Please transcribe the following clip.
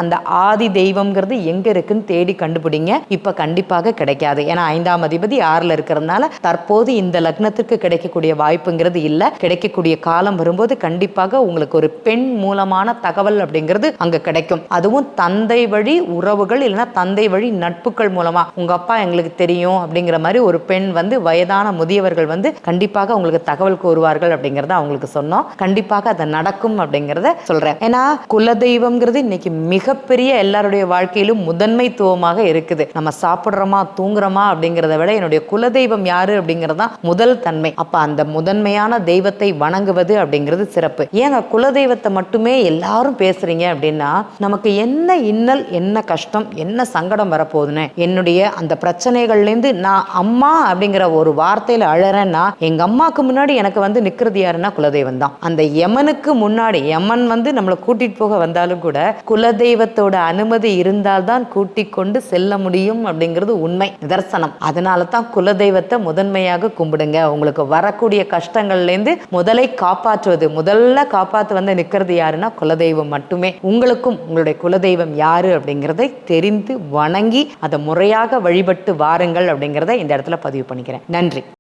அந்த ஆதி தெய்வம்ங்கிறது எங்க இருக்குன்னு தேடி கண்டுபிடிங்க. இப்ப கண்டிப்பாக கிடைக்காது. ஏன்னா 5ஆம் அதிபதி 6ல் இருக்கிறதுனால தற்போது இந்த லக்னத்திற்கு கிடைக்கக்கூடிய வாய்ப்புங்கிறது இல்ல. கிடைக்கக்கூடிய காலம் வரும்போது கண்டிப்பாக உங்களுக்கு ஒரு பெண் மூலமான தகவல் அப்படிங்கிறது அங்க கிடைக்கும். அதுவும் தந்தை வழி உறவுகள் இல்லைன்னா தந்தை வழி நட்புகள் மூலமா உங்க அப்பா எங்களுக்கு தெரியும் அப்படிங்கிற மாதிரி ஒரு பெண் வயதான முதியவர்கள் கண்டிப்பாக உங்களுக்கு தகவல் கூறுவார்கள் அப்படிங்கறத அவங்களுக்கு சொன்னோம். கண்டிப்பாக அது நடக்கும் அப்படிங்கறத சொல்றேன். ஏன்னா குலதெய்வம்ங்கிறது இன்னைக்கு மிகப்பெரிய எல்லாருடைய வாழ்க்கையிலும் முதன்மைத்துவமாக இருக்குது. நம்ம சாப்பிடுறோமா தூங்குறோமா அப்படிங்கிறத விட என்னுடைய குலதெய்வம் யாரு அப்படிங்கிறது தான் முதல் தன்மை. அப்ப அந்த முதன்மையான தெய்வத்தை வணங்குவது அப்படிங்கிறது சிறப்பு. ஏங்க குலதெய்வத்தை மட்டுமே எல்லாரும் பேசுறீங்க அப்படின்னா நமக்கு என்ன இன்னல் என்ன கஷ்டம் என்ன சங்கடம் வரப்போகுதுன்னு என்னுடைய அந்த பிரச்சனைகள்லேருந்து நான் அம்மா அப்படிங்கிற ஒரு வார்த்தையில அழறேன்னா எங்க அம்மாக்கு முன்னாடி எனக்கு நிக்கிறது யாருன்னா குலதெய்வம் தான். அந்த யமனுக்கு முன்னாடி யமன் நம்மளை கூட்டிட்டு போக வந்தாலும் கூட குலதெய்வத்தோட அனுமதி இருந்தால்தான் கூட்டிக் கொண்டு செல்ல முடியும் அப்படிங்கிறது உண்மை நிதர்சனம். அதனால தான் குலதெய்வத்தை முதன்மையாக கும்பிடுங்க. உங்களுக்கு வரக்கூடிய கஷ்டங்கள்லேருந்து முதல்ல காப்பாற்று நிற்கிறது யாருன்னா குலதெய்வம் மட்டுமே. உங்களுக்கும் உங்களுடைய குலதெய்வம் யாரு அப்படிங்கிறதை தெரிந்து வணங்கி அதை முறையாக வழிபட்டு வாருங்கள் அப்படிங்கிறத இந்த இடத்துல பதிவு பண்ணிக்கிறேன். நன்றி.